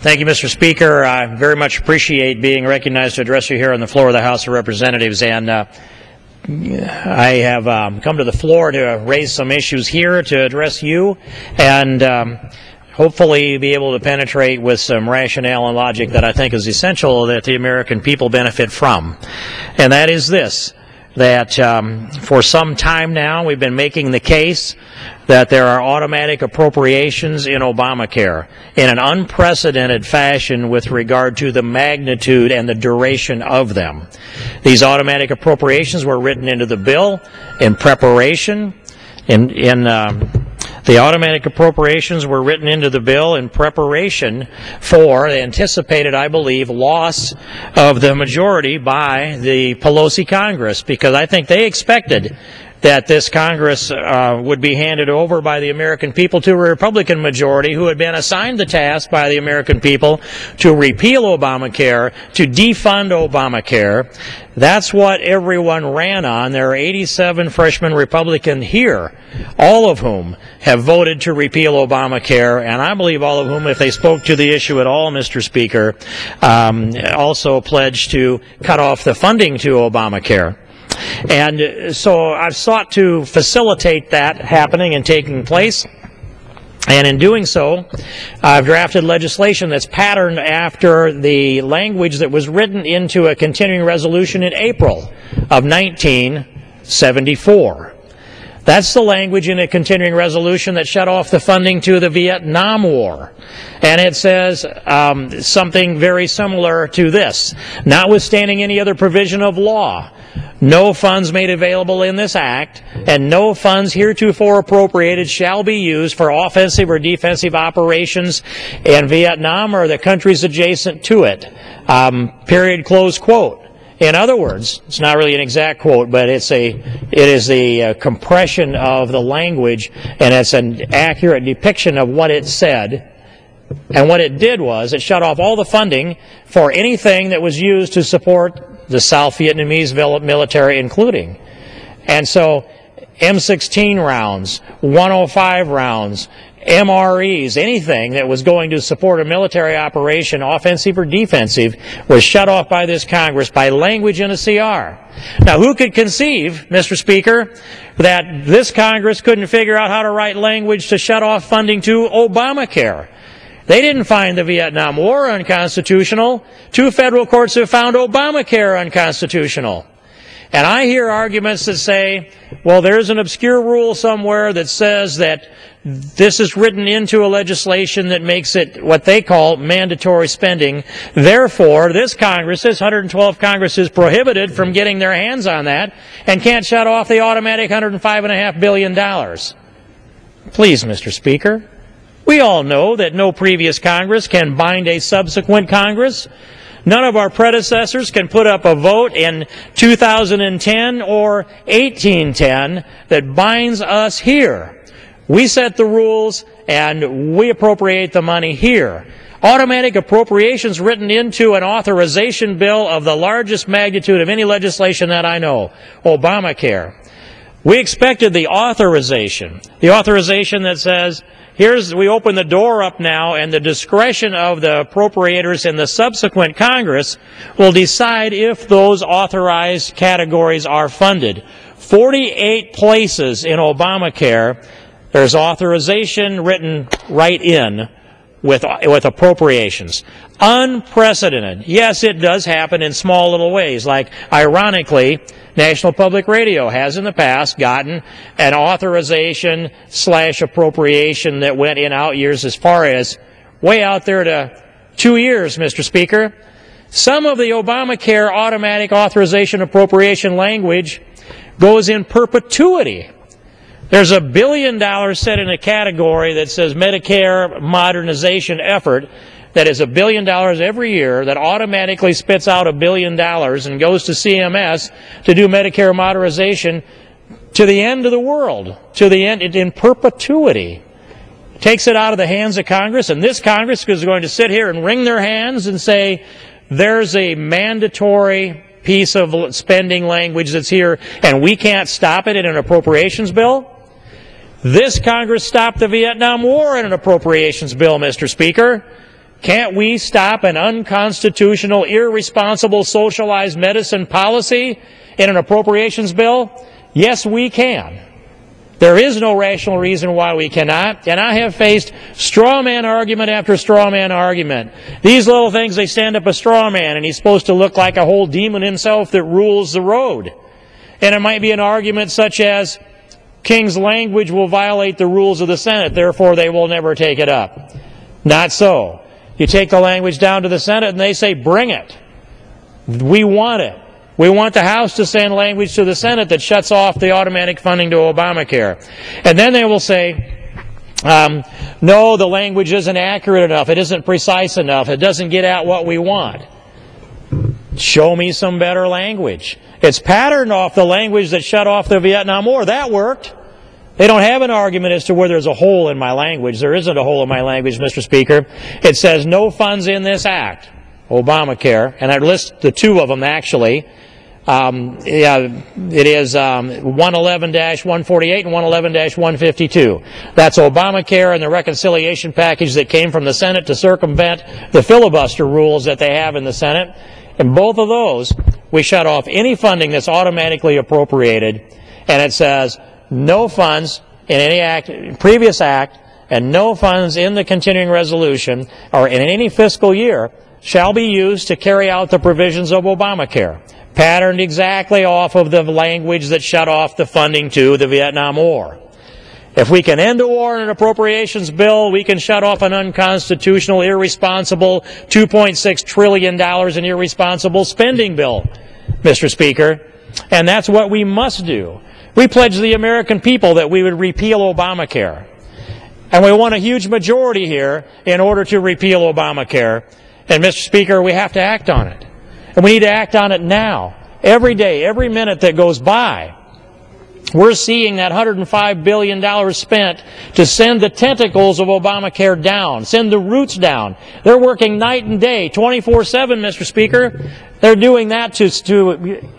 Thank you, Mr. Speaker. I very much appreciate being recognized to address you here on the floor of the House of Representatives. And I have come to the floor to raise some issues here to address you and hopefully be able to penetrate with some rationale and logic that I think is essential that the American people benefit from. And that is this, that for some time now we've been making the case that there are automatic appropriations in Obamacare in an unprecedented fashion with regard to the magnitude and the duration of them. These automatic appropriations were written into the bill in preparation. The automatic appropriations were written into the bill in preparation for the anticipated, I believe, loss of the majority by the Pelosi Congress, because I think they expected that this Congress would be handed over by the American people to a Republican majority who had been assigned the task by the American people to repeal Obamacare, to defund Obamacare. That's what everyone ran on. There are 87 freshman Republicans here, all of whom have voted to repeal Obamacare, and I believe all of whom, if they spoke to the issue at all, Mr. Speaker, also pledged to cut off the funding to Obamacare. And so I've sought to facilitate that happening and taking place. And in doing so, I've drafted legislation that's patterned after the language that was written into a continuing resolution in April of 1974. That's the language in a continuing resolution that shut off the funding to the Vietnam War. And it says something very similar to this. Notwithstanding any other provision of law, no funds made available in this act, and no funds heretofore appropriated shall be used for offensive or defensive operations in Vietnam or the countries adjacent to it. Period, close quote. In other words, it's not really an exact quote, but it is the compression of the language, and it's an accurate depiction of what it said. And what it did was it shut off all the funding for anything that was used to support the South Vietnamese military, including. And so M16 rounds, 105 rounds, MREs, anything that was going to support a military operation, offensive or defensive, was shut off by this Congress by language in a CR. Now, who could conceive, Mr. Speaker, that this Congress couldn't figure out how to write language to shut off funding to Obamacare? They didn't find the Vietnam War unconstitutional. 2 federal courts have found Obamacare unconstitutional. And I hear arguments that say, well, there's an obscure rule somewhere that says that this is written into a legislation that makes it what they call mandatory spending. Therefore, this Congress, this 112 Congress, is prohibited from getting their hands on that and can't shut off the automatic $105.5 billion. Please, Mr. Speaker, we all know that no previous Congress can bind a subsequent Congress. None of our predecessors can put up a vote in 2010 or 1810 that binds us here. We set the rules and we appropriate the money here. Automatic appropriations written into an authorization bill of the largest magnitude of any legislation that I know, Obamacare. We expected the authorization that says, we open the door up now, and the discretion of the appropriators in the subsequent Congress will decide if those authorized categories are funded. 48 places in Obamacare, there's authorization written right in with appropriations. Unprecedented. Yes, it does happen in small little ways, like, ironically, National Public Radio has in the past gotten an authorization / appropriation that went in out years as far as way out there to 2 years, Mr. Speaker. Some of the Obamacare automatic authorization appropriation language goes in perpetuity. There's $1 billion set in a category that says Medicare modernization effort that is $1 billion every year that automatically spits out $1 billion and goes to CMS to do Medicare modernization to the end of the world, to the end in perpetuity. Takes it out of the hands of Congress, and this Congress is going to sit here and wring their hands and say, there's a mandatory piece of spending language that's here, and we can't stop it in an appropriations bill? This Congress stopped the Vietnam War in an appropriations bill, Mr. Speaker. Can't we stop an unconstitutional, irresponsible socialized medicine policy in an appropriations bill? Yes, we can. There is no rational reason why we cannot, and I have faced straw man argument after straw man argument. These little things, they stand up a straw man, and he's supposed to look like a whole demon himself that rules the road. And it might be an argument such as, King's language will violate the rules of the Senate, therefore they will never take it up. Not so. You take the language down to the Senate, and they say, bring it. We want it. We want the House to send language to the Senate that shuts off the automatic funding to Obamacare. And then they will say, no, the language isn't accurate enough. It isn't precise enough. It doesn't get at what we want. Show me some better language. It's patterned off the language that shut off the Vietnam War. That worked. They don't have an argument as to where there's a hole in my language. There isn't a hole in my language, Mr. Speaker. It says no funds in this act, Obamacare, and I list the two of them actually. It is 111-148 and 111-152. That's Obamacare and the reconciliation package that came from the Senate to circumvent the filibuster rules that they have in the Senate. In both of those, we shut off any funding that's automatically appropriated, and it says no funds in any act, previous act, and no funds in the continuing resolution or in any fiscal year shall be used to carry out the provisions of Obamacare, patterned exactly off of the language that shut off the funding to the Vietnam War. If we can end the war in an appropriations bill, we can shut off an unconstitutional, irresponsible $2.6 trillion in irresponsible spending bill, Mr. Speaker. And that's what we must do. We pledged the American people that we would repeal Obamacare. And we want a huge majority here in order to repeal Obamacare. And, Mr. Speaker, we have to act on it. And we need to act on it now. Every day, every minute that goes by, we're seeing that $105 billion spent to send the tentacles of Obamacare down, send the roots down. They're working night and day, 24/7, Mr. Speaker. They're doing that to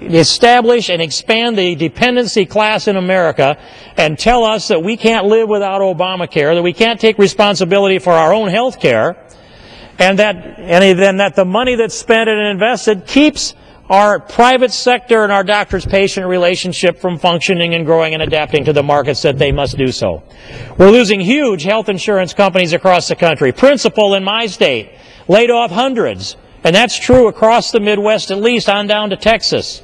establish and expand the dependency class in America and tell us that we can't live without Obamacare, that we can't take responsibility for our own health care, and that the money that's spent and invested keeps our private sector and our doctor-patient relationship from functioning and growing and adapting to the markets that they must do so. We're losing huge health insurance companies across the country. Principal in my state laid off hundreds, and that's true across the Midwest, at least on down to Texas.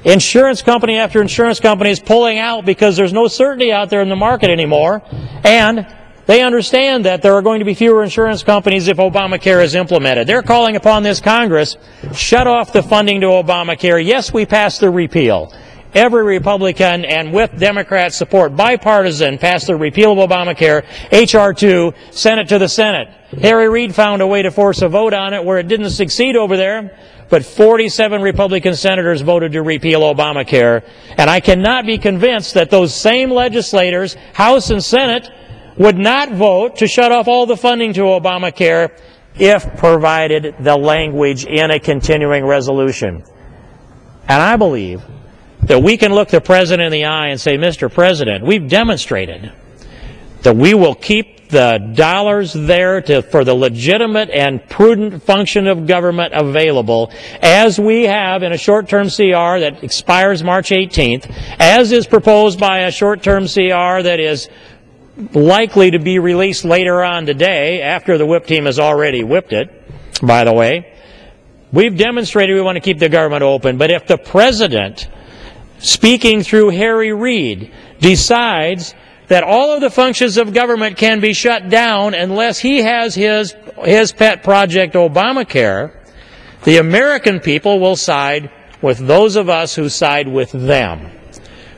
Insurance company after insurance company is pulling out because there's no certainty out there in the market anymore, and they understand that there are going to be fewer insurance companies if Obamacare is implemented. They're calling upon this Congress, shut off the funding to Obamacare. Yes, we passed the repeal. Every Republican and with Democrat support, bipartisan, passed the repeal of Obamacare, H.R. 2, sent it to the Senate. Harry Reid found a way to force a vote on it where it didn't succeed over there, but 47 Republican senators voted to repeal Obamacare. And I cannot be convinced that those same legislators, House and Senate, would not vote to shut off all the funding to Obamacare if provided the language in a continuing resolution. And I believe that we can look the President in the eye and say, Mr. President, we've demonstrated that we will keep the dollars there for the legitimate and prudent function of government available, as we have in a short-term CR that expires March 18th, as is proposed by a short-term CR that is likely to be released later on today, after the whip team has already whipped it, by the way. We've demonstrated we want to keep the government open, but if the President, speaking through Harry Reid, decides that all of the functions of government can be shut down unless he has his pet project Obamacare, the American people will side with those of us who side with them.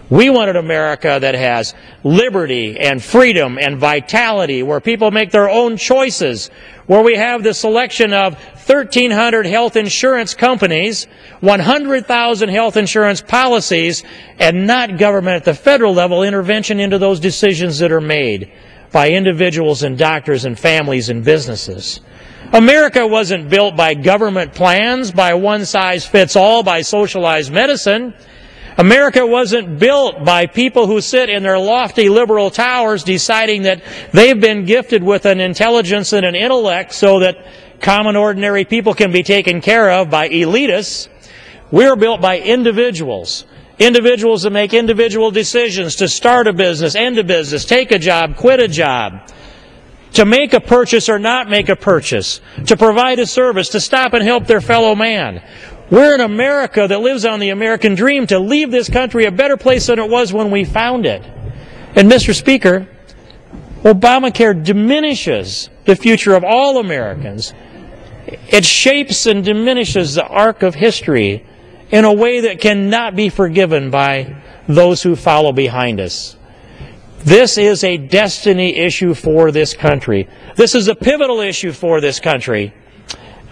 We want an America that has liberty and freedom and vitality, where people make their own choices, where we have the selection of 1,300 health insurance companies, 100,000 health insurance policies, and not government at the federal level intervention into those decisions that are made by individuals and doctors and families and businesses. America wasn't built by government plans, by one-size-fits-all, by socialized medicine. America wasn't built by people who sit in their lofty liberal towers deciding that they've been gifted with an intelligence and an intellect so that common ordinary people can be taken care of by elitists. We're built by individuals. Individuals that make individual decisions to start a business, end a business, take a job, quit a job, to make a purchase or not make a purchase, to provide a service, to stop and help their fellow man. We're an America that lives on the American dream to leave this country a better place than it was when we found it. And Mr. Speaker, Obamacare diminishes the future of all Americans. It shapes and diminishes the arc of history in a way that cannot be forgiven by those who follow behind us. This is a destiny issue for this country. This is a pivotal issue for this country.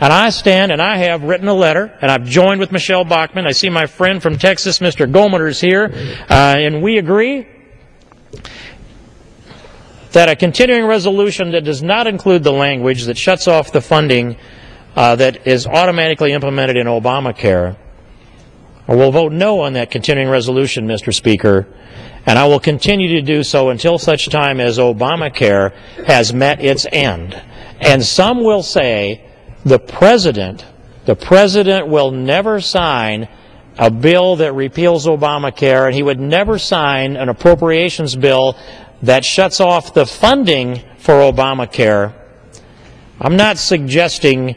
And I stand and I have written a letter, and I've joined with Michelle Bachmann. I see my friend from Texas, Mr. Goldman, is here, and we agree that a continuing resolution that does not include the language that shuts off the funding that is automatically implemented in Obamacare. I will vote no on that continuing resolution, Mr. Speaker, and I will continue to do so until such time as Obamacare has met its end. And some will say the President will never sign a bill that repeals Obamacare, and he would never sign an appropriations bill that shuts off the funding for Obamacare. I'm not suggesting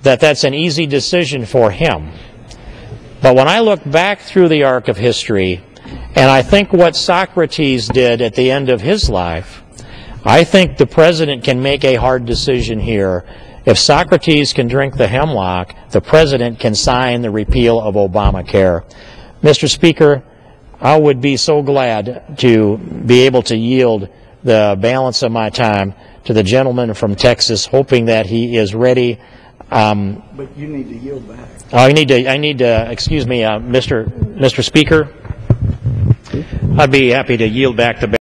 that that's an easy decision for him. But when I look back through the arc of history, and I think what Socrates did at the end of his life, I think the President can make a hard decision here. If Socrates can drink the hemlock, the President can sign the repeal of Obamacare. Mr. Speaker, I would be so glad to be able to yield the balance of my time to the gentleman from Texas, hoping that he is ready. But you need to yield back. I need to, excuse me, Mr. Speaker, I'd be happy to yield back the